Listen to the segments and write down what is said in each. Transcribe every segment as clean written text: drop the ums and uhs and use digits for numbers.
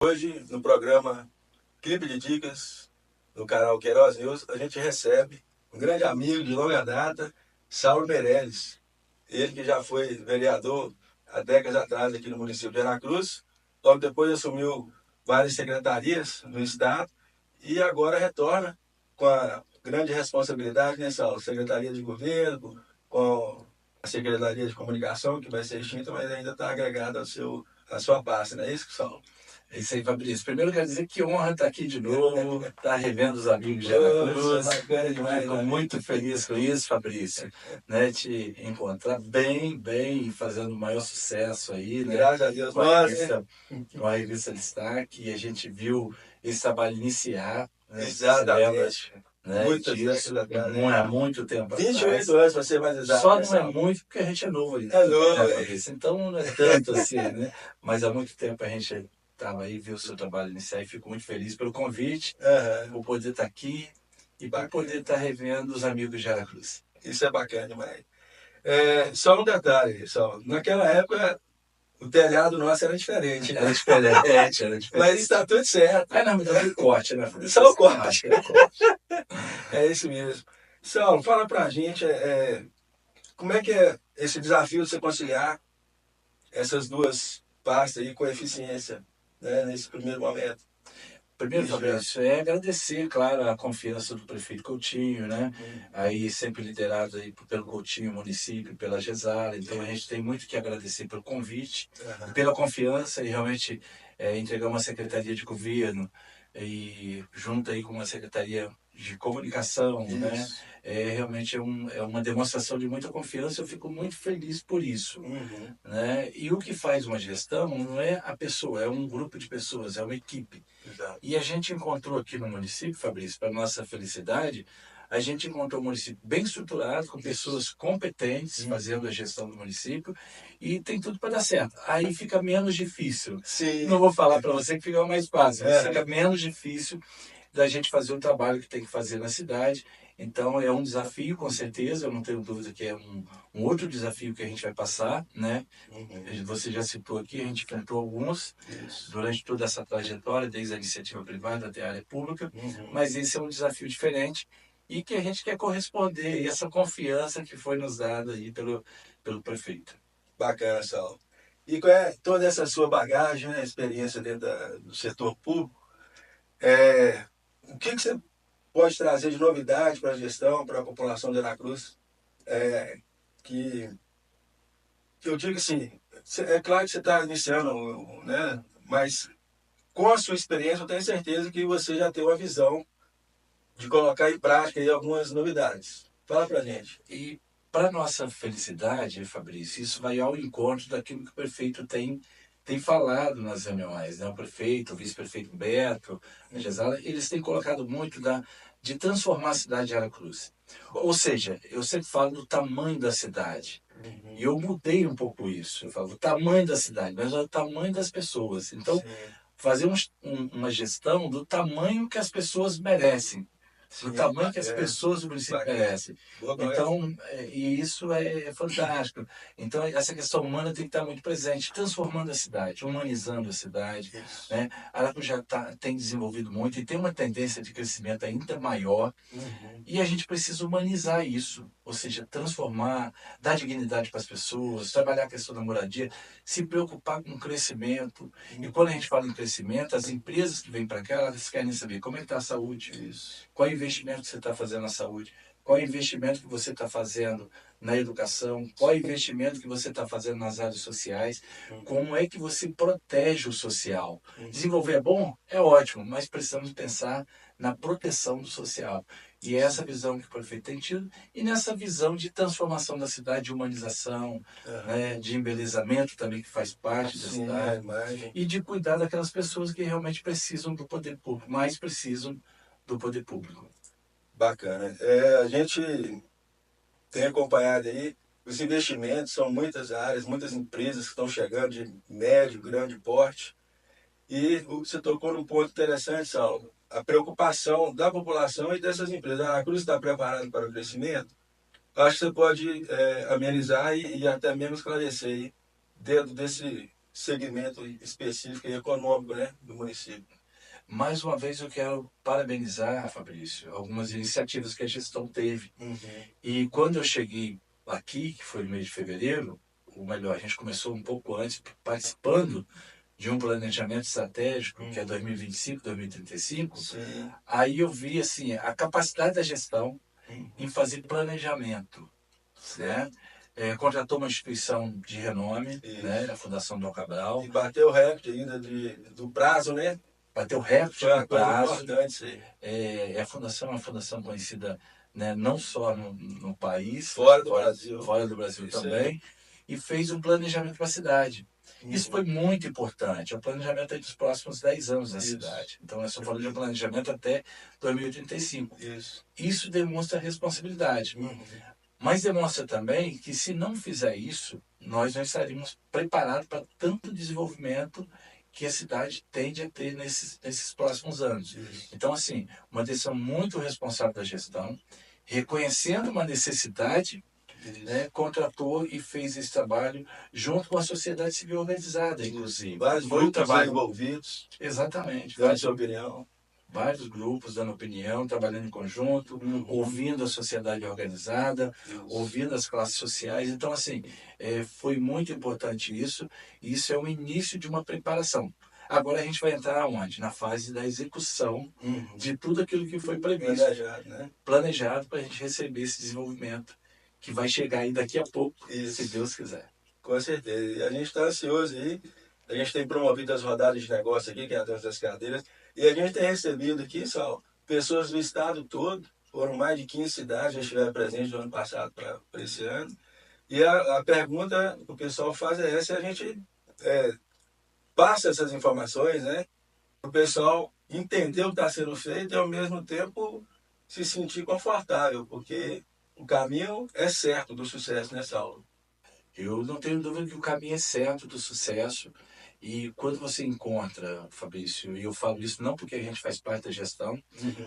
Hoje, no programa Clipe de Dicas, do canal Queiroz News, a gente recebe um grande amigo de longa data, Saulo Meirelles. Ele que já foi vereador há décadas atrás aqui no município de Aracruz, logo depois assumiu várias secretarias no estado e agora retorna com a grande responsabilidade, né, Saulo? Secretaria de Governo, com a Secretaria de Comunicação, que vai ser extinta, mas ainda está agregada à sua pasta, não é isso, Saulo? É isso aí, Fabrício. Primeiro, quero dizer que honra estar aqui de novo, estar revendo os amigos de Aracruz. Fico muito feliz com isso, Fabrício, né? Te encontrar bem, fazendo o maior sucesso aí, né? Graças a Deus. Com a revista Destaque, e a gente viu esse trabalho iniciar, né? Exatamente. Né, Muitas disso, décadas atrás. não é há muito tempo 28 atrás. anos, para ser mais exato. Só não é muito porque a gente é novo ainda. É novo, né, Fabrício? Então não é tanto assim, né? Mas há muito tempo a gente estava aí, viu o seu trabalho iniciar e fico muito feliz pelo convite, por poder estar aqui e por poder estar revendo os amigos de Aracruz. Isso é bacana demais. Só um detalhe, só. Naquela época, o telhado nosso era diferente. Era diferente. Mas está tudo certo. Não, mas é corte, né? Só o corte. É isso mesmo. Saulo, fala pra gente como é que é esse desafio de você conciliar essas duas pastas aí com eficiência, né, nesse primeiro momento. Primeiro, Fabrício, é agradecer, claro, a confiança do prefeito Coutinho, né? Aí sempre liderado aí pelo Coutinho, município, pela Gesala. Então a gente tem muito que agradecer pelo convite, pela confiança e realmente entregar uma secretaria de governo e junto aí com uma secretaria de comunicação, né? Realmente é uma demonstração de muita confiança. Eu fico muito feliz por isso, né? E o que faz uma gestão não é a pessoa, é um grupo de pessoas, é uma equipe. Exato. E a gente encontrou aqui no município, Fabrício, para nossa felicidade, a gente encontrou um município bem estruturado, com pessoas competentes fazendo a gestão do município, e tem tudo para dar certo. Aí fica menos difícil. Sim. Não vou falar para você que fica mais fácil, mas fica menos difícil da gente fazer o trabalho que tem que fazer na cidade. Então é um desafio, com certeza, eu não tenho dúvida que é um outro desafio que a gente vai passar, né? Você já citou aqui, a gente enfrentou alguns durante toda essa trajetória, desde a iniciativa privada até a área pública, mas esse é um desafio diferente e que a gente quer corresponder a essa confiança que foi nos dada aí pelo prefeito. Bacana, Saulo. E com toda essa sua bagagem, né, experiência dentro do setor público, o que você pode trazer de novidade para a gestão, para a população de Aracruz? Que eu digo assim, é claro que você está iniciando, né? Mas com a sua experiência eu tenho certeza que você já tem uma visão de colocar em prática aí algumas novidades. Fala pra gente. E para nossa felicidade, Fabrício, isso vai ao encontro daquilo que o prefeito tem falado nas reuniões, né? O prefeito, o vice-prefeito Beto, a Gesala, eles têm colocado muito de transformar a cidade de Aracruz. Ou seja, eu sempre falo do tamanho da cidade. E eu mudei um pouco isso. Eu falo o tamanho da cidade, mas o tamanho das pessoas. Então, fazer uma gestão do tamanho que as pessoas merecem. Do tamanho que as pessoas do município merecem. Então, e isso é fantástico. Então, essa questão humana tem que estar muito presente, transformando a cidade, humanizando a cidade. Né? Aracruz já tem desenvolvido muito e tem uma tendência de crescimento ainda maior. E a gente precisa humanizar isso, ou seja, transformar, dar dignidade para as pessoas, trabalhar a questão da moradia, se preocupar com o crescimento. E quando a gente fala em crescimento, as empresas que vêm para cá, elas querem saber como é que está a saúde, qual é o investimento que você está fazendo na saúde, qual é o investimento que você está fazendo na educação, qual é o investimento que você está fazendo nas áreas sociais, como é que você protege o social. Desenvolver é bom? É ótimo, mas precisamos pensar na proteção do social. E é essa visão que o prefeito tem tido, e nessa visão de transformação da cidade, de humanização, né, de embelezamento também, que faz parte da cidade, e de cuidar daquelas pessoas que realmente precisam do poder público, mais precisam do poder público. Bacana. A gente tem acompanhado aí, os investimentos são muitas áreas, muitas empresas que estão chegando de médio, grande porte. E você tocou num ponto interessante, Saulo, a preocupação da população e dessas empresas. A Cruz está preparada para o crescimento? Acho que você pode amenizar e até mesmo esclarecer aí, dentro segmento específico e econômico, né, do município. Mais uma vez eu quero parabenizar, Fabrício, algumas iniciativas que a gestão teve. Uhum. E quando eu cheguei aqui, que foi no mês de fevereiro, ou melhor, a gente começou um pouco antes, participando de um planejamento estratégico, que é 2025, 2035, Sim. aí eu vi assim, a capacidade da gestão em fazer planejamento, né? Contratou uma instituição de renome, né? A Fundação Dom Cabral. E bateu o recorde ainda do prazo, né? Bateu o recorde Foi uma do coisa prazo. importante isso aí. A fundação é uma fundação conhecida, né, não só no país, Fora do Brasil. Fora do Brasil Isso também, aí. e fez um planejamento para a cidade. Isso foi muito importante. O planejamento é dos próximos 10 anos da cidade. Então, nós estamos falando de um planejamento até 2035. Isso demonstra responsabilidade. Mas demonstra também que, se não fizer isso, nós não estaríamos preparados para tanto desenvolvimento que a cidade tende a ter nesses próximos anos. Então, assim, uma decisão muito responsável da gestão, reconhecendo uma necessidade, né, contratou e fez esse trabalho junto com a sociedade civil organizada, inclusive. Vários grupos envolvidos. Exatamente. Dando sua opinião. Vários grupos dando opinião, trabalhando em conjunto, ouvindo a sociedade organizada, ouvindo as classes sociais. Então, assim, foi muito importante isso, e isso é o início de uma preparação. Agora a gente vai entrar onde? Na fase da execução de tudo aquilo que foi previsto. Planejado, né? Planejado para a gente receber esse desenvolvimento, que vai chegar aí daqui a pouco, se Deus quiser. Com certeza. E a gente está ansioso aí. A gente tem promovido as rodadas de negócio aqui, que é atrás das cadeiras. E a gente tem recebido aqui, Sal, pessoas do estado todo. Foram mais de 15 cidades, já estiveram presentes do ano passado para esse ano. E a pergunta que o pessoal faz é essa, e a gente passa essas informações, né? Para o pessoal entender o que está sendo feito e, ao mesmo tempo, se sentir confortável, porque o caminho é certo do sucesso, né, Saulo? Eu não tenho dúvida que o caminho é certo do sucesso. E quando você encontra, Fabrício, e eu falo isso não porque a gente faz parte da gestão,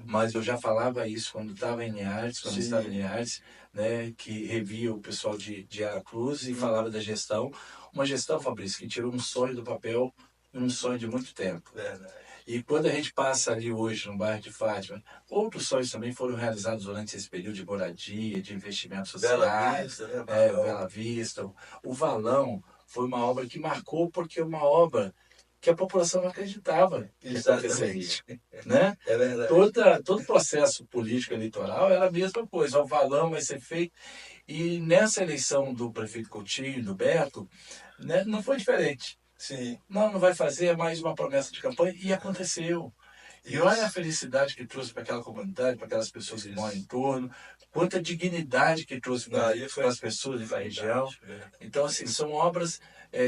mas eu já falava isso quando estava em Linhares, né, que revia o pessoal de Aracruz e falava da gestão. Uma gestão, Fabrício, que tirou um sonho do papel, um sonho de muito tempo. Verdade. E quando a gente passa ali hoje no bairro de Fátima, outros sonhos também foram realizados durante esse período de moradia, de investimentos sociais, Bela Vista. O Valão foi uma obra que marcou porque é uma obra que a população não acreditava que aconteceria. Né? É verdade. Todo processo político eleitoral era a mesma coisa. O Valão vai ser feito. E nessa eleição do prefeito Coutinho, do Beto, né, não foi diferente. Sim. Não vai fazer mais uma promessa de campanha, e aconteceu. E olha a felicidade que trouxe para aquela comunidade, para aquelas pessoas que moram em torno, quanta dignidade que trouxe para as pessoas e para a região. Então, assim, são obras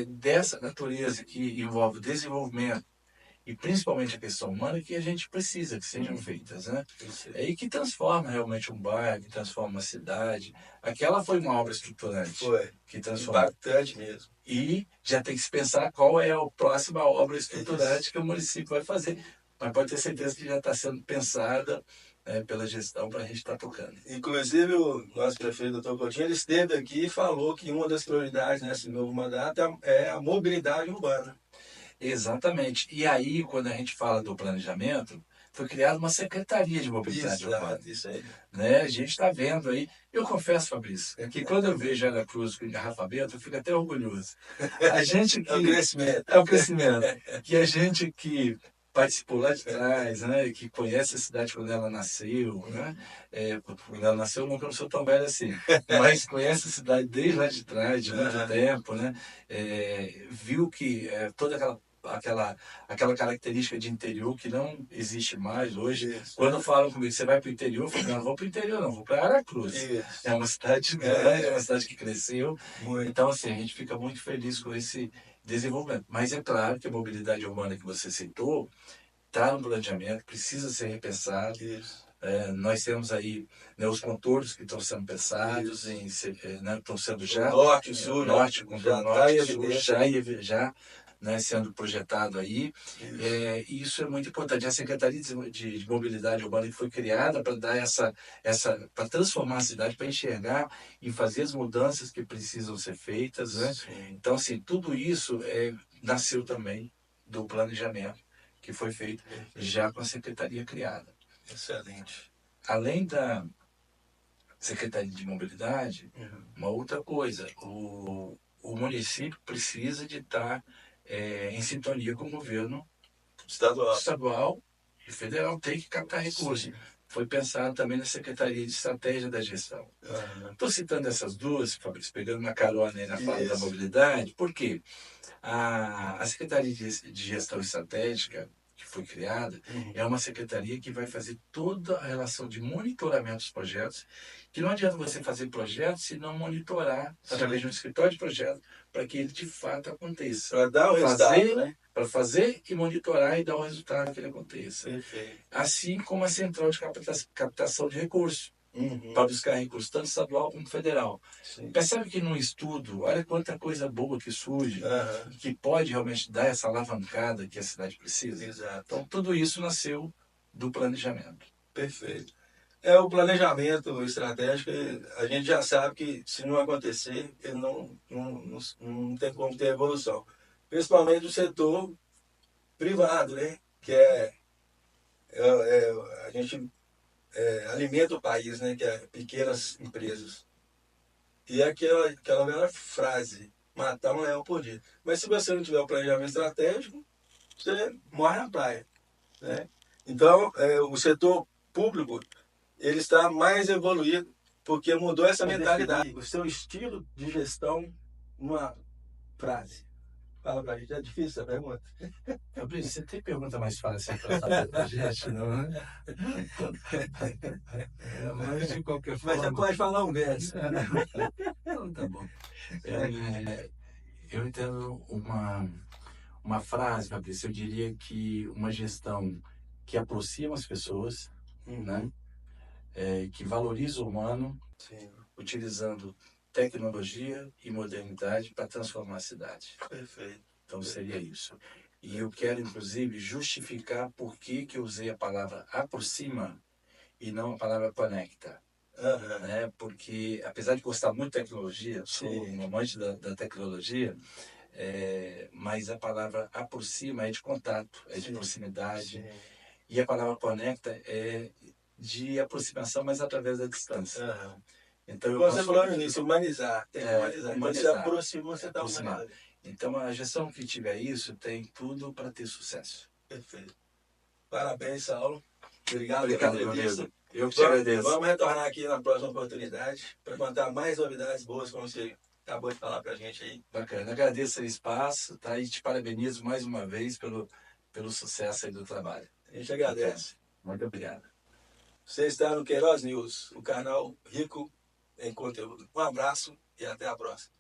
dessa natureza que envolvem desenvolvimento e principalmente a questão humana que a gente precisa que sejam feitas, né? E que transforma realmente um bairro, que transforma uma cidade. Aquela foi uma obra estruturante. Foi. Que transformou. Impactante mesmo. E já tem que se pensar qual é a próxima obra estruturante que o município vai fazer. Mas pode ter certeza que já está sendo pensada pela gestão para a gente estar tocando. Inclusive, o nosso prefeito, doutor Coutinho, ele esteve aqui e falou que uma das prioridades nesse novo mandato é a mobilidade urbana. Exatamente. E aí, quando a gente fala do planejamento, foi criada uma secretaria de mobilidade urbana. Isso aí. Né? A gente está vendo aí. Eu confesso, Fabrício, que quando eu vejo Aracruz com engarrafamento, eu fico até orgulhoso. A gente que, é o crescimento. É o crescimento. Que a gente que participou lá de trás, né? Que conhece a cidade quando ela nasceu, né? Quando ela nasceu, eu não sou tão velho assim, mas conhece a cidade desde lá de trás, de muito tempo, né? Viu que toda aquela característica de interior que não existe mais hoje. Isso. Quando falam comigo, você vai para o interior, eu falo, não vou para o interior, não, vou para Aracruz. Isso. É uma cidade grande, é uma cidade que cresceu. Muito. Então, assim, a gente fica muito feliz com esse desenvolvimento. Mas é claro que a mobilidade urbana que você citou está no planejamento, precisa ser repensado. Nós temos aí, né, os contornos que estão sendo pensados, estão sendo já... Norte, Sul, Norte, contorno Norte, Sul, já né, sendo projetado aí. Isso é muito importante. A Secretaria de Mobilidade Urbana que foi criada para dar para transformar a cidade, para enxergar e fazer as mudanças que precisam ser feitas. Né? Então, assim, tudo isso nasceu também do planejamento que foi feito já com a secretaria criada. Excelente. Além da Secretaria de Mobilidade, uma outra coisa, o município precisa de estar em sintonia com o governo estadual e federal, tem que captar recursos. Sim. Foi pensado também na Secretaria de Estratégia da Gestão. Estou citando essas duas, Fabrício, pegando uma carona aí na fala da mobilidade, porque a Secretaria de Gestão Estratégica, que foi criada, é uma secretaria que vai fazer toda a relação de monitoramento dos projetos, que não adianta você fazer projetos se não monitorar através de um escritório de projetos para que ele de fato aconteça. Para dar o resultado, né? Para fazer e monitorar e dar o resultado que ele aconteça. Perfeito. Assim como a central de captação de recursos, para buscar recursos, tanto estadual como federal. Sim. Percebe que no estudo, olha quanta coisa boa que surge, que pode realmente dar essa alavancada que a cidade precisa. Exato. Então, tudo isso nasceu do planejamento. Perfeito. É o planejamento estratégico, a gente já sabe que se não acontecer, ele não tem como ter evolução. Principalmente do setor privado, né? Que a gente alimenta o país, né? Que é pequenas empresas. E é aquela velha frase, matar um leão por dia. Mas se você não tiver o planejamento estratégico, você morre na praia, né? Então, o setor público, ele está mais evoluído porque mudou essa mentalidade. O seu estilo de gestão numa frase. Fala pra gente, é difícil essa pergunta. Fabrício, você tem pergunta mais fácil para fazer pra gente, não é? Mas de qualquer forma... Mas você pode falar um verso. Então, tá bom. Eu entendo uma frase, Fabrício, eu diria que uma gestão que aproxima as pessoas, né? Que valoriza o humano, Sim. utilizando tecnologia e modernidade para transformar a cidade. Perfeito. Então seria isso. E eu quero, inclusive, justificar por que eu usei a palavra aproxima e não a palavra conecta. Né? Porque, apesar de gostar muito de tecnologia, sou um amante da tecnologia, mas a palavra aproxima é de contato, é de proximidade. Sim. E a palavra conecta é de aproximação, mas através da distância. Então, você falou no início, humanizar. Tem que humanizar. Quando você aproxima, você está humanizando. Então, a gestão que tiver isso tem tudo para ter sucesso. Perfeito. Parabéns, Saulo. Obrigado, meu amigo. Eu que te agradeço. Vamos retornar aqui na próxima oportunidade para contar mais novidades boas, como você acabou de falar para a gente aí. Bacana. Agradeço o espaço, tá? E te parabenizo mais uma vez pelo sucesso aí do trabalho. A gente agradece. Muito obrigado. Você está no Queiroz News, o canal rico em conteúdo. Um abraço e até a próxima.